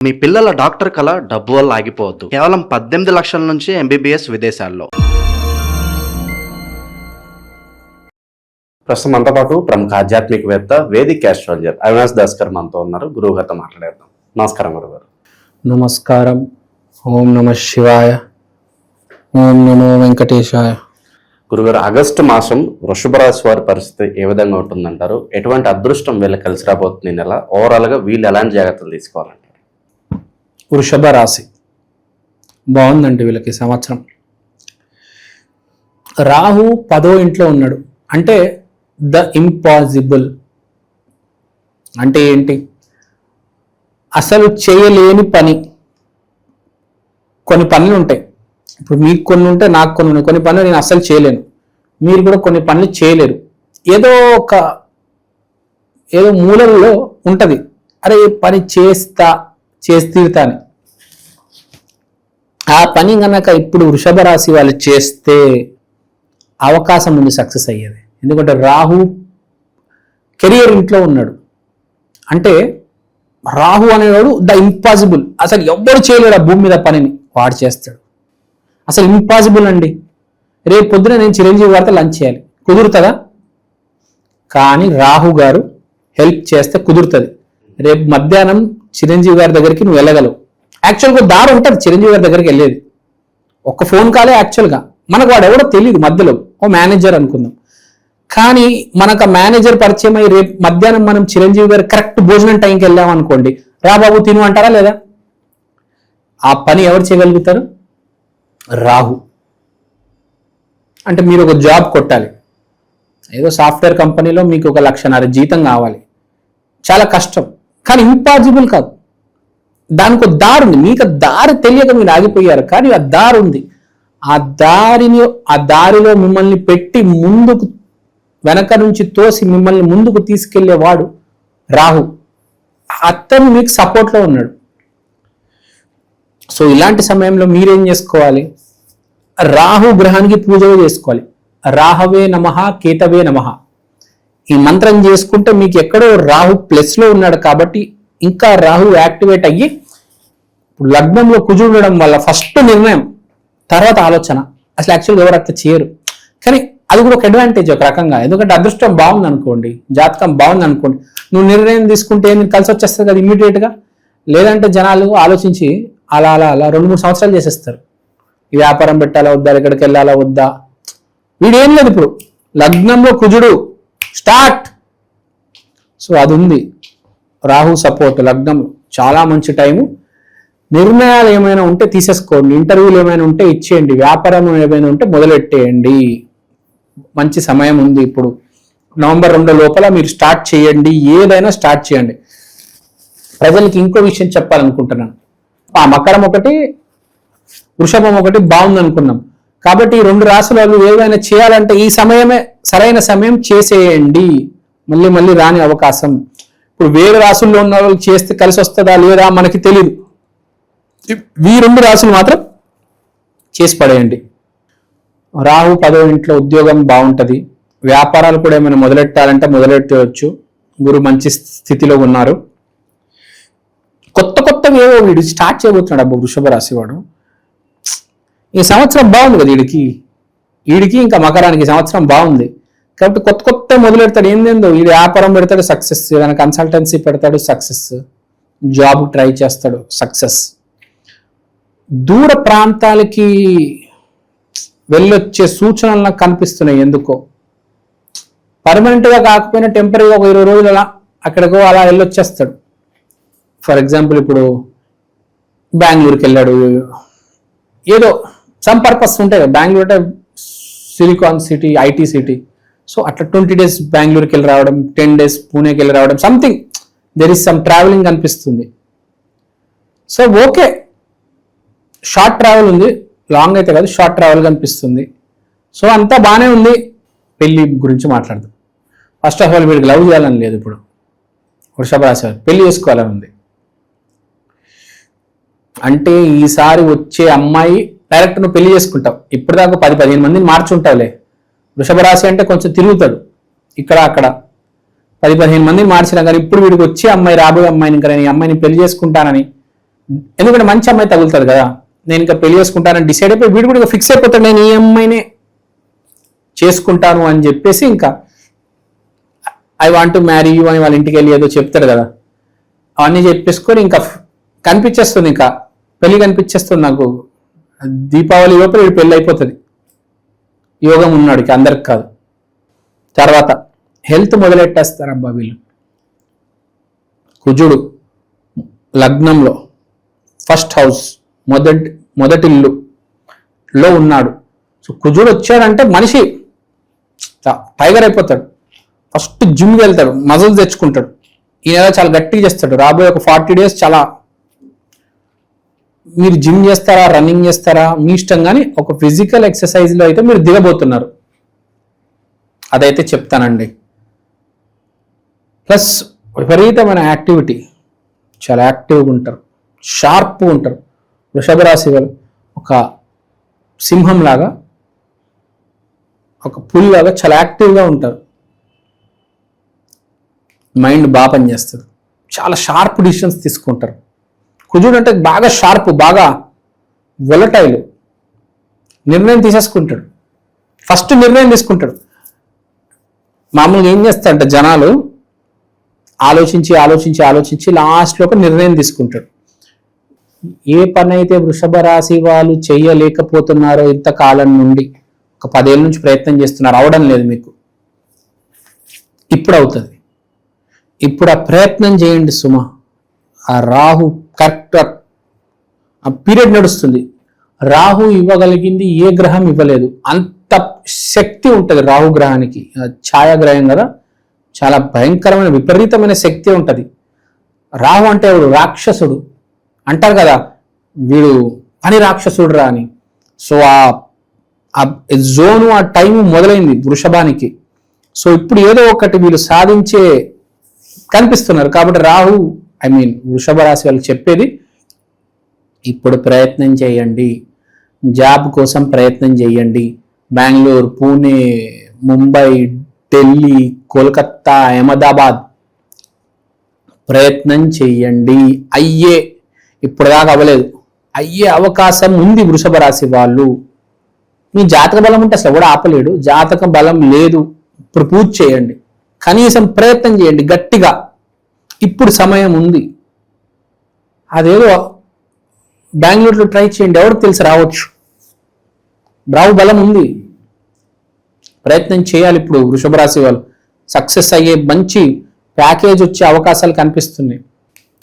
మీ పిల్లల డాక్టర్ కళ డబ్బు వల్ల ఆగిపోవద్దు. కేవలం 18 లక్షల నుంచి MBBS విదేశాల్లో. ప్రస్తుతం మనతో పాటు ప్రముఖ ఆధ్యాత్మికవేత్త వేదిక్ ఆస్ట్రాలజర్ అవినాష్ దాస్ గారు మనతో ఉన్నారు. గురువు గారితో మాట్లాడేద్దాం. నమస్కారం గురుగారు. నమస్కారం. ఓం నమ శివాయ. ఓం నమో వెంకటేశాయ. గురుగారు, ఆగస్టు మాసం వృషభ రాశి వారి పరిస్థితి ఏ విధంగా ఉంటుందంటారు? ఎటువంటి అదృష్టం వీళ్ళకి కలిసి రాబోతుంది? నెల ఓవరాల్ గా వీళ్ళు ఎలాంటి జాగ్రత్తలు తీసుకోవాలంటారు? వృషభ రాశి బాగుందండి వీళ్ళకి సంవత్సరం. రాహు 10వ ఇంట్లో ఉన్నాడు అంటే ద ఇంపాసిబుల్ అంటే ఏంటి? అసలు చేయలేని పని. కొన్ని పనులు ఉంటాయి, ఇప్పుడు మీకు కొన్ని ఉంటాయి, నాకు కొన్ని ఉన్నాయి. కొన్ని పనులు నేను అస్సలు చేయలేను, మీరు కూడా కొన్ని పనులు చేయలేరు. ఏదో మూలలో ఉంటుంది, అరే ఈ పని చేసి తీరుతాను. ఆ పని కనుక ఇప్పుడు వృషభ రాశి వాళ్ళు చేస్తే అవకాశం ఉంది సక్సెస్ అయ్యేది. ఎందుకంటే రాహు కెరియర్ ఇంట్లో ఉన్నాడు అంటే రాహు అనేవాడు ద ఇంపాసిబుల్. అసలు ఎవ్వరు చేయలేడు ఆ భూమి మీద పనిని, వాడు చేస్తాడు. అసలు ఇంపాసిబుల్ అండి. రేపు పొద్దున నేను చిరంజీవి గారితో లంచ్ చేయాలి, కుదురుతుందా? కానీ రాహు గారు హెల్ప్ చేస్తే కుదురుతుంది. రేపు మధ్యాహ్నం చిరంజీవి గారి దగ్గరికి నువ్వు వెళ్ళగలవు. యాక్చువల్గా దారి ఉంటుంది చిరంజీవి గారి దగ్గరికి వెళ్ళేది, ఒక్క ఫోన్ కాలే. యాక్చువల్గా మనకు వాడు ఎవడో తెలియదు, మధ్యలో ఓ మేనేజర్ అనుకుందాం. కానీ మనకు ఆ మేనేజర్ పరిచయం అయ్యి రేపు మధ్యాహ్నం మనం చిరంజీవి గారు కరెక్ట్ భోజనం టైంకి వెళ్ళాం అనుకోండి, రా బాబు తిను అంటారా లేదా? ఆ పని ఎవరు చేయగలుగుతారు? రాహు. అంటే మీరు ఒక జాబ్ కొట్టాలి, ఏదో సాఫ్ట్వేర్ కంపెనీలో మీకు 1,00,000 జీతం కావాలి, చాలా కష్టం. కానీ ఇంపాసిబుల్ కాదు, దానికి ఒక దారి ఉంది. మీకు దారి తెలియక మీరు ఆగిపోయారు, కానీ ఆ దారి ఉంది. ఆ దారిలో మిమ్మల్ని పెట్టి ముందుకు, వెనక నుంచి తోసి మిమ్మల్ని ముందుకు తీసుకెళ్లేవాడు రాహు. అతను మీకు సపోర్ట్లో ఉన్నాడు. సో ఇలాంటి సమయంలో మీరేం చేసుకోవాలి? రాహు గ్రహానికి పూజ చేసుకోవాలి. రాహవే నమః కేతవే నమః ఈ మంత్రం చేసుకుంటే మీకు ఎక్కడో రాహు ప్లస్లో ఉన్నాడు కాబట్టి ఇంకా రాహు యాక్టివేట్ అయ్యి లగ్నంలో కుజుడు ఉండడం వల్ల ఫస్ట్ నిర్ణయం, తర్వాత ఆలోచన. అసలు యాక్చువల్గా ఎవరు అట్లా చేయరు, కానీ అది కూడా ఒక అడ్వాంటేజ్ ఒక రకంగా. ఎందుకంటే అదృష్టం బాగుంది అనుకోండి, జాతకం బాగుంది అనుకోండి, నువ్వు నిర్ణయం తీసుకుంటే నీకు కలిసి వచ్చేస్తుంది కదా ఇమ్మీడియట్గా. లేదంటే జనాలు ఆలోచించి అలా 2-3 సంవత్సరాలు చేసేస్తారు. ఈ వ్యాపారం పెట్టాలా వద్దా, ఎక్కడికి వెళ్ళాలా వద్దా, వీడేం లేదు. ఇప్పుడు లగ్నంలో కుజుడు స్టార్ట్. సో అది ఉంది, రాహు సపోర్ట్ లగ్నం చాలా మంచి టైము. నిర్ణయాలు ఏమైనా ఉంటే తీసేసుకోండి, ఇంటర్వ్యూలు ఏమైనా ఉంటే ఇచ్చేయండి, వ్యాపారం ఏమైనా ఉంటే మొదలెట్టేయండి. మంచి సమయం ఉంది ఇప్పుడు. నవంబర్ 2 లోపల మీరు స్టార్ట్ చేయండి, ఏదైనా స్టార్ట్ చేయండి. ప్రజలకి ఇంకో విషయం చెప్పాలనుకుంటున్నాను. ఆ మకరం ఒకటి, వృషభం ఒకటి బాగుంది అనుకున్నాం కాబట్టి ఈ 2 రాశుల వాళ్ళు ఏదైనా చేయాలంటే ఈ సమయమే సరైన సమయం, చేసేయండి. మళ్ళీ రాని అవకాశం. ఇప్పుడు వేరే రాశుల్లో ఉన్న వాళ్ళు చేస్తే కలిసి వస్తుందా లేదా మనకి తెలియదు. ఈ 2 రాశులు మాత్రం చేసి పడేయండి. రాహు 10వ ఇంట్లో ఉద్యోగం బాగుంటుంది. వ్యాపారాలు కూడా ఏమైనా మొదలెట్టాలంటే మొదలెట్టవచ్చు. గురు మంచి స్థితిలో ఉన్నారు. కొత్తవి ఏవో వీడు స్టార్ట్ చేయబోతున్నాడు. అబ్బా వృషభ రాశి వాడు ఈ సంవత్సరం బాగుంది కదా వీడికి ఇంకా మకరానికి సంవత్సరం బాగుంది కాబట్టి కొత్త మొదలెడతాడు. ఏందేందో వీడు వ్యాపారం పెడతాడు, సక్సెస్. ఏదైనా కన్సల్టెన్సీ పెడతాడు, సక్సెస్. జాబ్ ట్రై చేస్తాడు, సక్సెస్. దూర ప్రాంతాలకి వెళ్ళొచ్చే సూచనలు నాకు కనిపిస్తున్నాయి. ఎందుకో పర్మనెంట్గా కాకపోయినా టెంపరీగా ఒక 20 రోజులు అలా అక్కడికో అలా వెళ్ళొచ్చేస్తాడు. ఫర్ ఎగ్జాంపుల్ ఇప్పుడు బెంగళూరుకి వెళ్ళాడు, ఏదో సమ్ పర్పస్ ఉంటాయి కదా. బెంగళూరు అంటే silicon city, IT city. So అట్లా 20 days బెంగళూరుకి వెళ్ళి రావడం, 10 days పూణేకి వెళ్ళి రావడం, something there is some travelling అనిపిస్తుంది. సో ఓకే, షార్ట్ ట్రావెల్ ఉంది, లాంగ్ అయితే కాదు, షార్ట్ ట్రావెల్ కనిపిస్తుంది. సో అంతా బాగానే ఉంది. పెళ్లి గురించి మాట్లాడదాం. ఫస్ట్ ఆఫ్ ఆల్ వీడికి లవ్ చేయాలని లేదు. ఇప్పుడు వృషభ రాశి వారు పెళ్లి చేసుకోవాలని ఉంది. అంటే ఈసారి వచ్చే అమ్మాయి డైరెక్ట్ నువ్వు పెళ్లి చేసుకుంటావు. ఇప్పటిదాకా 10-15 మందిని మార్చుంటావులే. వృషభ రాశి అంటే కొంచెం తిరుగుతాడు ఇక్కడ అక్కడ. 10-15 మందిని మార్చినా కానీ ఇప్పుడు వీడికి వచ్చే అమ్మాయి, రాబోయే అమ్మాయిని ఇంకా నేను ఈ అమ్మాయిని పెళ్లి చేసుకుంటానని ఎందుకంటే మంచి అమ్మాయి తగులుతుంది కదా, నేను ఇంకా పెళ్లి చేసుకుంటానని డిసైడ్ అయిపోయి వీడు కూడా ఫిక్స్ అయిపోతాడు, నేను ఈ అమ్మాయినే చేసుకుంటాను అని చెప్పేసి ఇంకా I want to marry you అని వాళ్ళ ఇంటికి వెళ్ళి ఏదో చెప్తాడు కదా, అవన్నీ చెప్పేసుకొని ఇంకా కనిపించేస్తుంది, ఇంకా పెళ్లి కనిపించేస్తుంది నాకు. దీపావళి లోపల వీడు పెళ్లి అయిపోతుంది. యోగం ఉన్నాడు అందరికి కాదు. తర్వాత హెల్త్ మొదలెట్టేస్తారు అబ్బా వీళ్ళు. కుజుడు లగ్నంలో ఫస్ట్ హౌస్ మొదటిల్లులో ఉన్నాడు. సో కుజుడు వచ్చాడంటే మనిషి టైగర్ అయిపోతాడు. ఫస్ట్ జిమ్కి వెళ్తాడు, మజిల్ తెచ్చుకుంటాడు. ఈ నెల చాలా గట్టిగా చేస్తాడు. రాబోయే ఒక 40 days చాలా, మీరు జిమ్ చేస్తారా రన్నింగ్ చేస్తారా మీ ఇష్టం, కానీ ఒక ఫిజికల్ ఎక్సర్సైజ్లో అయితే మీరు దిగబోతున్నారు, అదైతే చెప్తానండి. ప్లస్ విపరీతమైన యాక్టివిటీ, చాలా యాక్టివ్గా ఉంటారు, షార్ప్గా ఉంటారు. వృషభ రాశి వాళ్ళు ఒక సింహం లాగా, ఒక పులి లాగా చాలా యాక్టివ్గా ఉంటారు. మైండ్ బాగా పనిచేస్తుంది, చాలా షార్ప్ డిసిషన్స్ తీసుకుంటారు. కుజుడు అంటే బాగా షార్ప్, బాగా వొలటైల్, నిర్ణయం తీసేసుకుంటాడు. ఫస్ట్ నిర్ణయం తీసుకుంటాడు. మామూలుగా ఏం చేస్తారంటే జనాలు ఆలోచించి ఆలోచించి ఆలోచించి లాస్ట్లో ఒక నిర్ణయం తీసుకుంటాడు. ఏ పని అయితే వృషభ రాశి వాళ్ళు చేయలేకపోతున్నారో ఇంతకాలం నుండి, ఒక 10 ఏళ్ళ నుంచి ప్రయత్నం చేస్తున్నారు, అవడం లేదు మీకు, ఇప్పుడు అవుతుంది. ఇప్పుడు ఆ ప్రయత్నం చేయండి సుమ. ఆ రాహు కరెక్ట్ ఆ పీరియడ్ నడుస్తుంది. రాహు ఇవ్వగలిగింది ఏ గ్రహం ఇవ్వలేదు, అంత శక్తి ఉంటుంది రాహు గ్రహానికి. ఛాయాగ్రహం కదా, చాలా భయంకరమైన విపరీతమైన శక్తి ఉంటుంది. రాహు అంటే ఎవడు? రాక్షసుడు అంటారు కదా, వీడు పని రాక్షసుడు రా అని. సో ఆ జోను, ఆ టైం మొదలైంది వృషభానికి. సో ఇప్పుడు ఏదో ఒకటి వీళ్ళు సాధించే కనిపిస్తున్నారు. కాబట్టి రాహు వృషభ రాశి వాళ్ళకి చెప్పేది, ఇప్పుడు ప్రయత్నం చేయండి, జాబ్ కోసం ప్రయత్నం చేయండి. బెంగళూరు, పూణే, ముంబై, ఢిల్లీ, కోల్కత్తా, అహ్మదాబాద్ ప్రయత్నం చేయండి. ఇప్పుడు దాకా అవ్వలేదు, అయ్యే అవకాశం ఉంది వృషభ రాశి వాళ్ళు. మీ జాతక బలం ఉంటే అసలు కూడా ఆపలేడు. జాతక బలం లేదు, ఇప్పుడు పూజ చేయండి, కనీసం ప్రయత్నం చేయండి గట్టిగా. ఇప్పుడు సమయం ఉంది. అదేదో బెంగళూరులో ట్రై చేయండి, ఎవరికి తెలిసి రావచ్చు. రావు బలం ఉంది, ప్రయత్నం చేయాలి. ఇప్పుడు వృషభ రాశి వాళ్ళు సక్సెస్ అయ్యే మంచి ప్యాకేజ్ వచ్చే అవకాశాలు కనిపిస్తున్నాయి.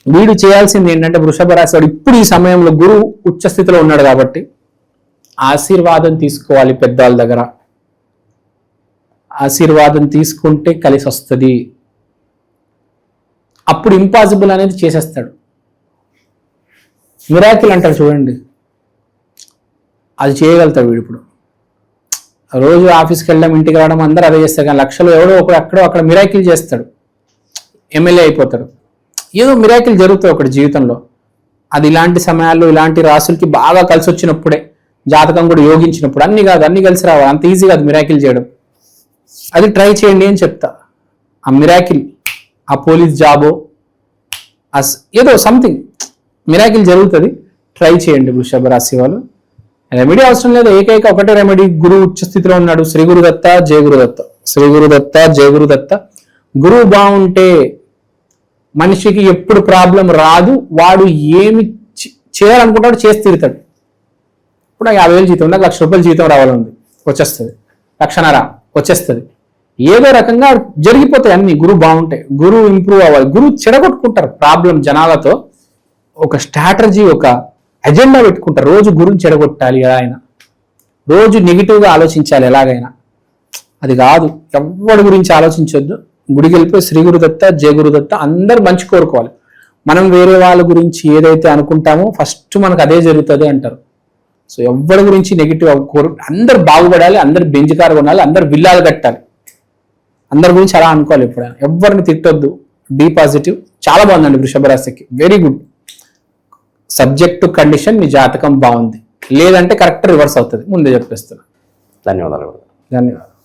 వీడు చేయాల్సింది ఏంటంటే వృషభ రాశి వాడు ఇప్పుడు ఈ సమయంలో గురువు ఉచ్చ స్థితిలో ఉన్నాడు కాబట్టి ఆశీర్వాదం తీసుకోవాలి పెద్దవాళ్ళ దగ్గర. ఆశీర్వాదం తీసుకుంటే కలిసి వస్తుంది. అప్పుడు ఇంపాసిబుల్ అనేది చేసేస్తాడు. మిరాకిల్ అంటారు చూడండి, అది చేయగలుగుతాడు వీడు. ఇప్పుడు రోజు ఆఫీస్కి వెళ్ళడం, ఇంటికి రావడం అందరూ అదే చేస్తారు. కానీ లక్షలు ఎవడో ఒకడు అక్కడ మిరాకిల్ చేస్తాడు, ఎమ్మెల్యే అయిపోతాడు. ఏదో మిరాకిల్ జరుగుతుంది ఒకటి జీవితంలో. అది ఇలాంటి సమయాల్లో ఇలాంటి రాసులకి బాగా కలిసి వచ్చినప్పుడే, జాతకం కూడా యోగించినప్పుడు. అన్ని కాదు, అన్ని కలిసి రావాలి, అంత ఈజీ కాదు మిరాకిల్ చేయడం. అది ట్రై చేయండి అని చెప్తా. ఆ మిరాకిల్, ఆ పోలీస్ జాబో, ఏదో సంథింగ్ మిరాకిల్ జరుగుతుంది, ట్రై చేయండి వృషభ రాశి వాళ్ళు. రెమెడీ అవసరం లేదు, ఏకైక ఒకటే రెమెడీ. గురువు ఉచ్చ స్థితిలో ఉన్నాడు, శ్రీ గురుదత్త జయ గురుదత్త, శ్రీ గురుదత్త జయ గురుదత్త. గురువు బాగుంటే మనిషికి ఎప్పుడు ప్రాబ్లం రాదు. వాడు ఏమి చేయాలనుకుంటాడు చేసి తీరుతాడు. ఇప్పుడు 50,000 జీతం, నాకు 1,00,000 రూపాయలు జీతం రావాలంది, వచ్చేస్తుంది. 1,50,000 వచ్చేస్తుంది. ఏదో రకంగా జరిగిపోతాయి అన్ని. గురువు బాగుంటాయి, గురువు ఇంప్రూవ్ అవ్వాలి. గురువు చెడగొట్టుకుంటారు ప్రాబ్లం జనాలతో. ఒక స్ట్రాటజీ, ఒక అజెండా పెట్టుకుంటారు. రోజు గురువుని చెడగొట్టాలి ఎలా అయినా, రోజు నెగిటివ్గా ఆలోచించాలి ఎలాగైనా. అది కాదు, ఎవరి గురించి ఆలోచించొద్దు. గుడికి వెళ్ళిపోయి శ్రీ గురుదత్త జయ గురుదత్త అందరు మంచి కోరుకోవాలి. మనం వేరే వాళ్ళ గురించి ఏదైతే అనుకుంటామో ఫస్ట్ మనకు అదే జరుగుతుంది అంటారు. సో ఎవరి గురించి నెగిటివ్ అందరు బాగుపడాలి, అందరు బెంజికారుగా ఉండాలి, అందరు విల్లాలు కట్టాలి, అందరి గురించి అలా అనుకోవాలి. ఎప్పుడైనా ఎవరిని తిట్టొద్దు, బీ పాజిటివ్. చాలా బాగుందండి వృషభ రాశికి, very good. Subject to condition మీ జాతకం బాగుంది, లేదంటే కరెక్ట్ రివర్స్ అవుతుంది. ముందే చెప్పేస్తున్నా. ధన్యవాదాలు. ధన్యవాదాలు.